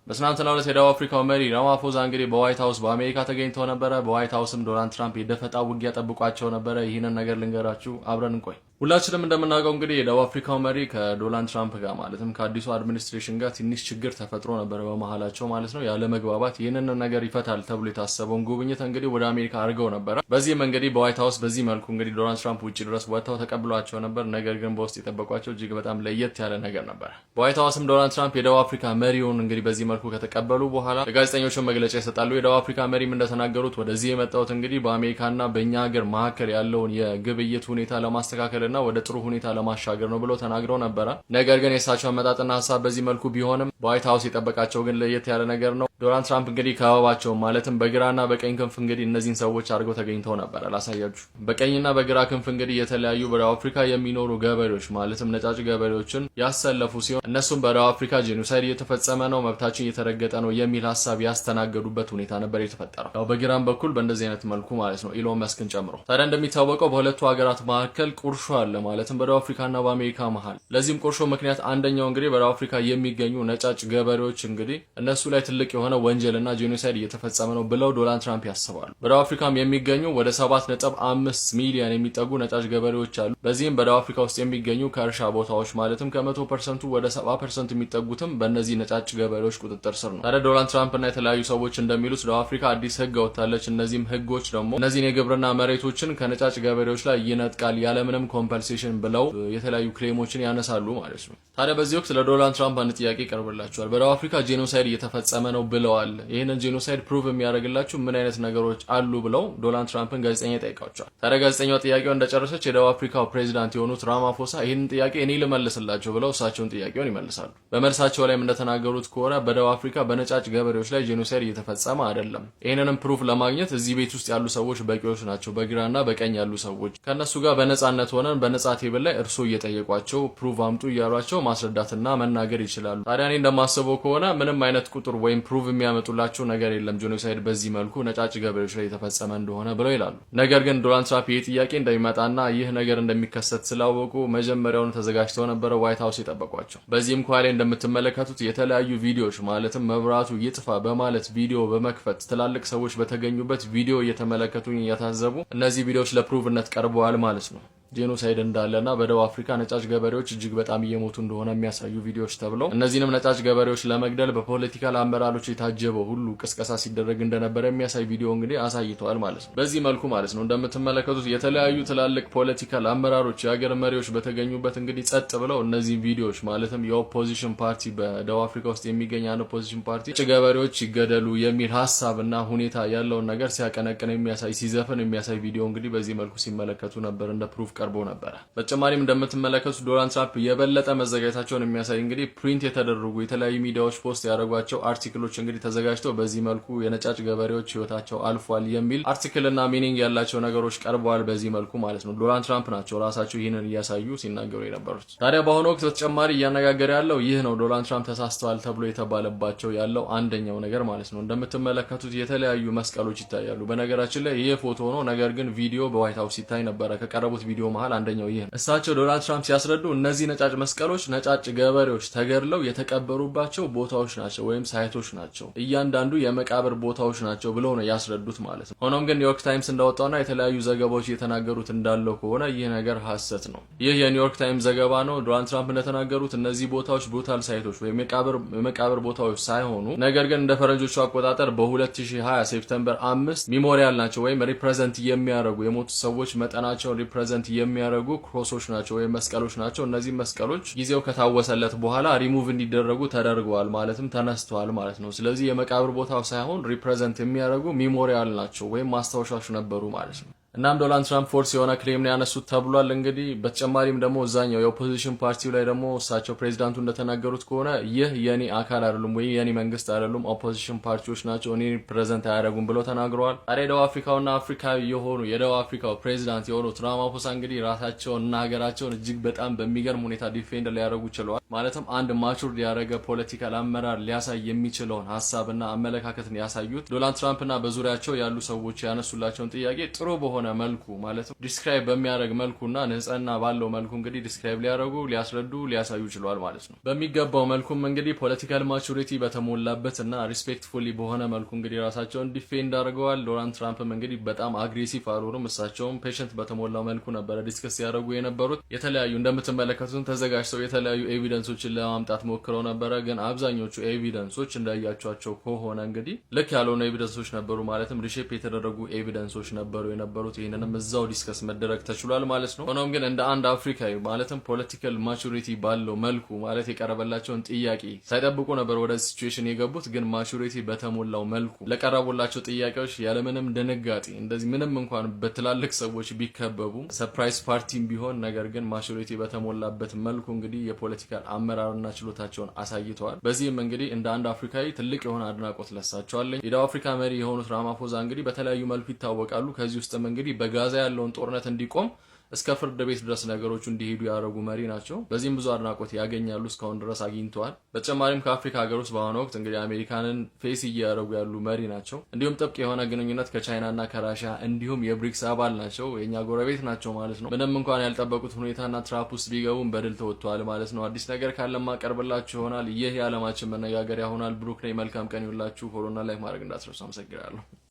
በትናንትናው ዕለት የደቡብ አፍሪካው መሪ ራማፎዛ እንግዲህ በዋይት ሃውስ በአሜሪካ ተገኝተው ነበረ። በዋይት ሃውስም ዶናልድ ትራምፕ የደፈጣ ውጊያ ጠብቋቸው ነበረ። ይህንን ነገር ልንገራችሁ፣ አብረን እንቆይ። ሁላችንም እንደምናውቀው እንግዲህ የደቡብ አፍሪካው መሪ ከዶናልድ ትራምፕ ጋር ማለትም ከአዲሱ አድሚኒስትሬሽን ጋር ትንሽ ችግር ተፈጥሮ ነበር በመሃላቸው ማለት ነው፣ ያለ መግባባት። ይህንን ነገር ይፈታል ተብሎ የታሰበውን ጉብኝት እንግዲህ ወደ አሜሪካ አድርገው ነበረ። በዚህም እንግዲህ በዋይት ሃውስ በዚህ መልኩ እንግዲህ ዶናልድ ትራምፕ ውጪ ድረስ ወጥተው ተቀብሏቸው ነበር። ነገር ግን በውስጥ የጠበቋቸው እጅግ በጣም ለየት ያለ ነገር ነበር። በዋይት ሃውስም ዶናልድ ትራምፕ የደቡብ አፍሪካ መሪውን እንግዲህ በዚህ መልኩ ከተቀበሉ በኋላ ለጋዜጠኞች መግለጫ ይሰጣሉ። የደቡብ አፍሪካ መሪም እንደተናገሩት ወደዚህ የመጣሁት እንግዲህ በአሜሪካና በእኛ ሀገር መካከል ያለውን የግብይት ሁኔታ ለማስተካከልና ወደ ጥሩ ሁኔታ ለማሻገር ነው ብለው ተናግረው ነበረ። ነገር ግን የእሳቸው አመጣጥና ሀሳብ በዚህ መልኩ ቢሆንም በዋይት ሃውስ የጠበቃቸው ግን ለየት ያለ ነገር ነው። ዶናልድ ትራምፕ እንግዲህ ከበባቸው ማለትም በግራና በቀኝ ክንፍ እንግዲህ እነዚህን ሰዎች አድርገው ተገኝተው ነበረ። ላሳያችሁ። በቀኝና በግራ ክንፍ እንግዲህ የተለያዩ በደቡብ አፍሪካ የሚኖሩ ገበሬዎች ማለትም ነጫጭ ገበሬዎችን ያሰለፉ ሲሆን እነሱም በደቡብ አፍሪካ ጄኖሳይድ እየተፈጸመ ነው፣ መብታችን እየተረገጠ ነው የሚል ሀሳብ ያስተናገዱበት ሁኔታ ነበር የተፈጠረው። ያው በግራም በኩል በእንደዚህ አይነት መልኩ ማለት ነው፣ ኢሎን መስክን ጨምሮ። ታዲያ እንደሚታወቀው በሁለቱ ሀገራት መካከል ቁርሾ አለ ማለትም በደቡብ አፍሪካና በአሜሪካ መሃል። ለዚህም ቁርሾ ምክንያት አንደኛው እንግዲህ በደቡብ አፍሪካ የሚገኙ ነጫጭ ገበሬዎች እንግዲህ እነሱ ላይ ትልቅ የሆነ ወንጀልና ጄኖሳይድ እየተፈጸመ ነው ብለው ዶናልድ ትራምፕ ያስባሉ። በደቡብ አፍሪካም የሚገኙ ወደ 7.5 ሚሊዮን የሚጠጉ ነጫጭ ገበሬዎች አሉ። በዚህም በደቡብ አፍሪካ ውስጥ የሚገኙ ከእርሻ ቦታዎች ማለትም ከ100% ወደ 70% የሚጠጉትም በእነዚህ ነጫጭ ገበሬዎች ቁጥጥር ስር ነው። ታዲያ ዶናልድ ትራምፕ እና የተለያዩ ሰዎች እንደሚሉት ደቡብ አፍሪካ አዲስ ህግ አወጣለች። እነዚህም ህጎች ደግሞ እነዚህን የግብርና መሬቶችን ከነጫጭ ገበሬዎች ላይ ይነጥቃል ያለምንም ኮምፐንሴሽን ብለው የተለያዩ ክሌሞችን ያነሳሉ ማለት ነው። ታዲያ በዚህ ወቅት ለዶናልድ ትራምፕ አንድ ጥያቄ ይቀርብላቸዋል። በደቡብ አፍሪካ ጄኖሳይድ እየተፈጸመ ነው ብለዋል። ይህንን ጄኖሳይድ ፕሩቭ የሚያደርግላችሁ ምን አይነት ነገሮች አሉ ብለው ዶናልድ ትራምፕን ጋዜጠኛ ይጠይቃቸዋል። ታዲያ ጋዜጠኛው ጥያቄውን እንደጨረሰች የደቡብ አፍሪካው ፕሬዚዳንት የሆኑት ራማፎሳ ይህንን ጥያቄ እኔ ልመልስላቸው ብለው እሳቸውን ጥያቄውን ይመልሳሉ። በመልሳቸው ላይም እንደተናገሩት ከሆነ በደቡብ አፍሪካ በነጫጭ ገበሬዎች ላይ ጄኖሳይድ እየተፈጸመ አይደለም። ይህንንም ፕሩፍ ለማግኘት እዚህ ቤት ውስጥ ያሉ ሰዎች በቂዎች ናቸው። በግራና በቀኝ ያሉ ሰዎች ከነሱ ጋር በነጻነት ሆነን በነጻ ቴብል ላይ እርሶ እየጠየቋቸው ፕሩፍ አምጡ እያሏቸው ማስረዳትና መናገር ይችላሉ። ታዲያ እኔ እንደማስበው ከሆነ ምንም አይነት ቁጥር ወይም ፕሩፍ የሚያመጡላቸው ነገር የለም ጄኖሳይድ በዚህ መልኩ ነጫጭ ገበሬዎች ላይ የተፈጸመ እንደሆነ ብለው ይላሉ። ነገር ግን ዶናልድ ትራምፕ ይህ ጥያቄ እንደሚመጣና ይህ ነገር እንደሚከሰት ስላወቁ መጀመሪያውን ተዘጋጅተው ነበረ ዋይት ሃውስ የጠበቋቸው። በዚህም ኳሌ እንደምትመለከቱት የተለያዩ ቪዲዮዎች ማለትም መብራቱ ይጥፋ በማለት ቪዲዮ በመክፈት ትላልቅ ሰዎች በተገኙበት ቪዲዮ እየተመለከቱኝ እያታዘቡ እነዚህ ቪዲዮዎች ለፕሩቭነት ቀርበዋል ማለት ነው። ጄኖሳይድ እንዳለና በደቡብ አፍሪካ ነጫጭ ገበሬዎች እጅግ በጣም እየሞቱ እንደሆነ የሚያሳዩ ቪዲዮዎች ተብለው እነዚህንም ነጫጭ ገበሬዎች ለመግደል በፖለቲካል አመራሮች የታጀበው ሁሉ ቅስቀሳ ሲደረግ እንደነበረ የሚያሳይ ቪዲዮ እንግዲህ አሳይተዋል ማለት ነው። በዚህ መልኩ ማለት ነው እንደምትመለከቱት የተለያዩ ትላልቅ ፖለቲካል አመራሮች የሀገር መሪዎች በተገኙበት እንግዲህ ጸጥ ብለው እነዚህ ቪዲዮዎች ማለትም የኦፖዚሽን ፓርቲ በደቡብ አፍሪካ ውስጥ የሚገኝ አንድ ኦፖዚሽን ፓርቲ ነጭ ገበሬዎች ይገደሉ የሚል ሀሳብና ሁኔታ ያለውን ነገር ሲያቀነቅን የሚያሳይ ሲዘፍን የሚያሳይ ቪዲዮ እንግዲህ በዚህ መልኩ ሲመለከቱ ነበር እንደ ፕሩፍ ቀርቦ ነበር። በተጨማሪም እንደምትመለከቱት ዶናልድ ትራምፕ የበለጠ መዘጋጀታቸውን የሚያሳይ እንግዲህ ፕሪንት የተደረጉ የተለያዩ ሚዲያዎች ፖስት ያደረጓቸው አርቲክሎች እንግዲህ ተዘጋጅተው በዚህ መልኩ የነጫጭ ገበሬዎች ህይወታቸው አልፏል የሚል አርቲክልና ሚኒንግ ያላቸው ነገሮች ቀርበዋል። በዚህ መልኩ ማለት ነው ዶናልድ ትራምፕ ናቸው ራሳቸው ይህንን እያሳዩ ሲናገሩ የነበሩት። ታዲያ በአሁኑ ወቅት በተጨማሪ እያነጋገረ ያለው ይህ ነው። ዶናልድ ትራምፕ ተሳስተዋል ተብሎ የተባለባቸው ያለው አንደኛው ነገር ማለት ነው እንደምትመለከቱት የተለያዩ መስቀሎች ይታያሉ። በነገራችን ላይ ይህ ፎቶ ነው፣ ነገር ግን ቪዲዮ በዋይት ሃውስ ሲታይ ነበረ። ከቀረቡት ቪዲዮ መሃል አንደኛው ይሄ ነው። እሳቸው ዶናልድ ትራምፕ ሲያስረዱ እነዚህ ነጫጭ መስቀሎች ነጫጭ ገበሬዎች ተገድለው የተቀበሩባቸው ቦታዎች ናቸው ወይም ሳይቶች ናቸው፣ እያንዳንዱ የመቃብር ቦታዎች ናቸው ብለው ነው ያስረዱት ማለት ነው። ሆኖም ግን ኒውዮርክ ታይምስ እንዳወጣውና የተለያዩ ዘገባዎች እየተናገሩት እንዳለው ከሆነ ይህ ነገር ሐሰት ነው። ይህ የኒውዮርክ ታይምስ ዘገባ ነው። ዶናልድ ትራምፕ እንደተናገሩት እነዚህ ቦታዎች ብሩታል ሳይቶች ወይም የመቃብር ቦታዎች ሳይሆኑ ነገር ግን እንደ ፈረንጆቹ አቆጣጠር በ2020 ሴፕቴምበር 5 ሚሞሪያል ናቸው ወይም ሪፕሬዘንት የሚያደርጉ የሞቱ ሰዎች መጠናቸውን ሪፕሬዘንት የሚያደርጉ ክሮሶች ናቸው ወይም መስቀሎች ናቸው። እነዚህ መስቀሎች ጊዜው ከታወሰለት በኋላ ሪሙቭ እንዲደረጉ ተደርገዋል ማለትም ተነስተዋል ማለት ነው። ስለዚህ የመቃብር ቦታው ሳይሆን ሪፕሬዘንት የሚያደርጉ ሚሞሪያል ናቸው ወይም ማስታወሻዎች ነበሩ ማለት ነው። እናም ዶናልድ ትራምፕ ፎርስ የሆነ ክሌም ነው ያነሱት ተብሏል። እንግዲህ በተጨማሪም ደግሞ እዛኛው የኦፖዚሽን ፓርቲው ላይ ደግሞ እሳቸው ፕሬዚዳንቱ እንደተናገሩት ከሆነ ይህ የኔ አካል አይደሉም ወይ የኔ መንግስት አይደሉም፣ ኦፖዚሽን ፓርቲዎች ናቸው፣ እኔ ፕሬዘንት አያደርጉም ብለው ተናግረዋል። ታዲያ ደቡብ አፍሪካውና አፍሪካዊ የሆኑ የደቡብ አፍሪካው ፕሬዚዳንት የሆኑት ራማፎሳ እንግዲህ ራሳቸውንና ሀገራቸውን እጅግ በጣም በሚገርም ሁኔታ ዲፌንድ ሊያደርጉ ችለዋል። ማለትም አንድ ማቹር ያደረገ ፖለቲካል አመራር ሊያሳይ የሚችለውን ሐሳብና አመለካከትን ያሳዩት ዶናልድ ትራምፕና በዙሪያቸው ያሉ ሰዎች ያነሱላቸውን ጥያቄ ጥሩ በሆነ መልኩ ማለትም ዲስክራይብ በሚያደርግ መልኩና ንጽህና ባለው መልኩ እንግዲህ ዲስክራይብ ሊያደርጉ ሊያስረዱ ሊያሳዩ ችሏል ማለት ነው። በሚገባው መልኩም እንግዲህ ፖለቲካል ማቹሪቲ በተሞላበትና ሪስፔክትፉሊ በሆነ መልኩ እንግዲህ ራሳቸውን ዲፌንድ አድርገዋል። ዶናልድ ትራምፕም እንግዲህ በጣም አግሬሲቭ አልሆኑም። እሳቸውም ፔሸንት በተሞላው መልኩ ነበረ ዲስከስ ያደርጉ የነበሩት። የተለያዩ እንደምትመለከቱት ተዘጋጅተው የተለያዩ ኤቪደንሶችን ለማምጣት ሞክረው ነበረ። ግን አብዛኞቹ ኤቪደንሶች እንዳያቸዋቸው ከሆነ እንግዲህ ልክ ያልሆኑ ኤቪደንሶች ነበሩ። ማለትም ሪሼፕ የተደረጉ ኤቪደንሶች ነበሩ የነበሩት። ይህንንም እዛው ዲስከስ መደረግ ተችሏል ማለት ነው። ሆኖም ግን እንደ አንድ አፍሪካዊ ማለትም ፖለቲካል ማቹሪቲ ባለው መልኩ ማለት የቀረበላቸውን ጥያቄ ሳይጠብቁ ነበር ወደ ሲቹዌሽን የገቡት። ግን ማቹሪቲ በተሞላው መልኩ ለቀረቡላቸው ጥያቄዎች ያለምንም ድንጋጤ እንደዚህ ምንም እንኳን በትላልቅ ሰዎች ቢከበቡ ሰርፕራይዝ ፓርቲም ቢሆን ነገር ግን ማቹሪቲ በተሞላበት መልኩ እንግዲህ የፖለቲካል አመራርና ችሎታቸውን አሳይተዋል። በዚህም እንግዲህ እንደ አንድ አፍሪካዊ ትልቅ የሆነ አድናቆት ለሳቸዋለኝ። የደቡብ አፍሪካ መሪ የሆኑት ራማፎዛ እንግዲህ በተለያዩ መልኩ ይታወቃሉ። ከዚህ ውስጥም እንግዲህ በጋዛ ያለውን ጦርነት እንዲቆም እስከ ፍርድ ቤት ድረስ ነገሮቹ እንዲሄዱ ያደረጉ መሪ ናቸው። በዚህም ብዙ አድናቆት ያገኛሉ፣ እስካሁን ድረስ አግኝተዋል። በተጨማሪም ከአፍሪካ ሀገር ውስጥ በአሁኑ ወቅት እንግዲህ አሜሪካንን ፌስ እያደረጉ ያሉ መሪ ናቸው። እንዲሁም ጥብቅ የሆነ ግንኙነት ከቻይናና ከራሽያ እንዲሁም የብሪክስ አባል ናቸው። የኛ ጎረቤት ናቸው ማለት ነው። ምንም እንኳን ያልጠበቁት ሁኔታና ትራፕ ውስጥ ቢገቡም በድል ተወጥተዋል ማለት ነው። አዲስ ነገር ካለም ማቀርብላችሁ ይሆናል። ይህ የዓለማችን መነጋገሪያ ሆናል። ብሩክ ነኝ። መልካም ቀን ይሁንላችሁ። ፎሎና ላይክ ማድረግ እንዳትረሱ። አመሰግናለሁ።